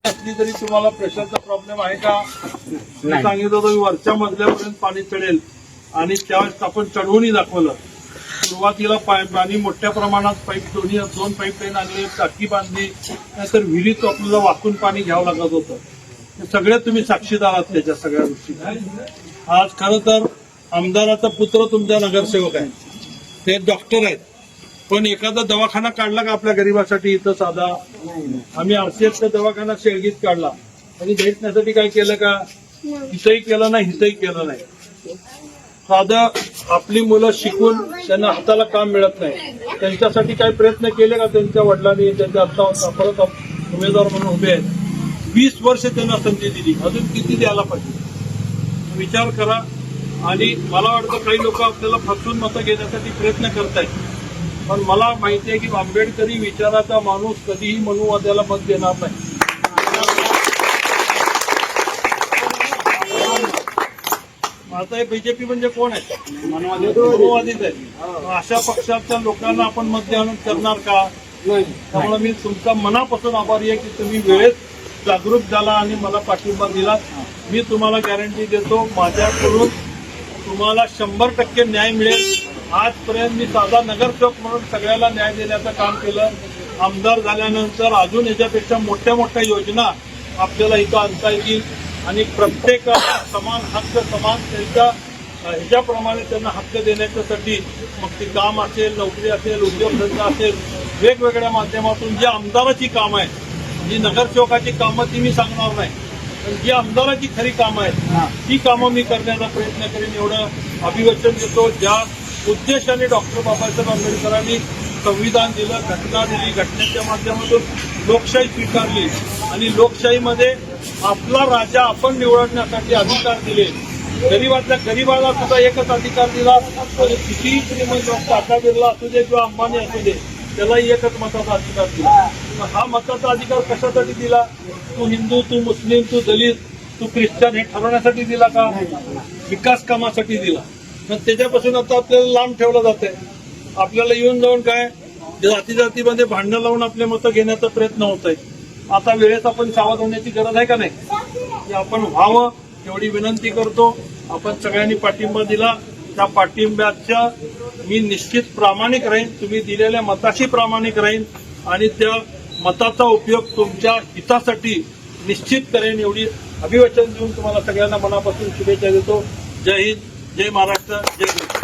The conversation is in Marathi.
असली तरी तुम्हाला प्रेशरचा प्रॉब्लेम आहे का? मी सांगितलं होतं वरच्या मजल्यापर्यंत पाणी चढेल आणि त्यावेळेस आपण चढवूनही दाखवलं. सुरुवातीला पाणी मोठ्या प्रमाणात दोन पाईपलाईन आणले, टाकी बांधली, नाहीतर विहिरीत आपल्याला वाकून पाणी घ्यावं लागत होतं. हे सगळे तुम्ही साक्षीदार आहात त्याच्या सगळ्या गोष्टी. आज खरं तर आमदाराचा पुत्र तुमचा नगरसेवक आहे, ते डॉक्टर आहेत, पण एखादा दवाखाना काढला का आपल्या गरिबासाठी इथं साधा? आम्ही आरसीएफचा दवाखाना शेळगीत काढला आणि भेटण्यासाठी काय केलं का? इथंही केलं नाही, इथंही केलं नाही. साधं आपली मुलं शिकून त्यांना हाताला काम मिळत नाही, त्यांच्यासाठी काही प्रयत्न केले का? त्यांच्या वडिलांनी त्यांच्या आता परत उमेदवार म्हणून उभे आहेत, 20 वर्ष त्यांना संधी दिली, अजून किती द्यायला पाहिजे? विचार करा. आणि मला वाटतं काही लोक आपल्याला फसवून मतं घेण्यासाठी प्रयत्न करतायत, पण मला माहिती आहे की आंबेडकरी विचाराचा माणूस कधीही मनुवाद्याला मत देणार नाही. आता हे बीजेपी म्हणजे कोण आहे? मनुवादीच आहे. अशा पक्षाच्या लोकांना आपण मत देणं करणार का? त्यामुळे मी तुमचा मनापासून आभारी आहे की तुम्ही वेळेत जागरूक झाला आणि मला पाठिंबा दिला. मी तुम्हाला गॅरंटी देतो, माझ्याकडून तुम्हाला 100% न्याय मिळेल. आजपर्यंत मी साधा नगरसेवक म्हणून सगळ्याला न्याय देण्याचं काम केलं. आमदार झाल्यानंतर अजून याच्यापेक्षा मोठ्या मोठ्या योजना आपल्याला इथं आणता येतील आणि प्रत्येकाला समान हक्क, समान त्यांच्या ह्याच्याप्रमाणे त्यांना हक्क देण्याच्यासाठी मग ते काम असेल, नोकरी असेल, उद्योगधंदा असेल, वेगवेगळ्या माध्यमातून जी आमदाराची कामं आहेत, जी नगरसेवकाची कामं ती मी सांगणार नाही, पण जी आमदाराची खरी कामं आहेत ती कामं मी करण्याचा प्रयत्न करेन, एवढं अभिवचन देतो. ज्या उद्देशाने डॉक्टर बाबासाहेब आंबेडकरांनी संविधान दिलं, घटना दिली, घटनेच्या माध्यमातून लोकशाही स्वीकारली आणि लोकशाहीमध्ये आपला राजा आपण निवडण्यासाठी अधिकार दिले. गरीबाला सुद्धा एकच अधिकार दिला आणि कितीही श्रीमंत लोक, टाटा बिर्ला असू दे किंवा अंबानी असू दे, त्यालाही एकच मताचा अधिकार दिला. हा मताचा अधिकार कशासाठी दिला? तू हिंदू, तू मुस्लिम, तू दलित, तू ख्रिश्चन हे ठरवण्यासाठी दिला का? विकास कामासाठी दिला. मग त्याच्यापासून आता आपल्याला लांब ठेवलं जातंय. आपल्याला येऊन जाऊन काय जातीमध्ये भांडणं लावून आपले मतं घेण्याचा प्रयत्न होत आहे. आता वेळेस आपण सावध होण्याची गरज आहे का नाही? की आपण व्हावं एवढी विनंती करतो. आपण सगळ्यांनी पाठिंबा दिला, त्या पाठिंब्याच्या मी निश्चित प्रामाणिक राहीन, तुम्ही दिलेल्या मताशी प्रामाणिक राहीन आणि त्या मताचा उपयोग तुमच्या हितासाठी निश्चित करेन, एवढी अभिवचन देऊन तुम्हाला सगळ्यांना मनापासून शुभेच्छा देतो. जय हिंद, जय महाराष्ट्र, जय गुरु.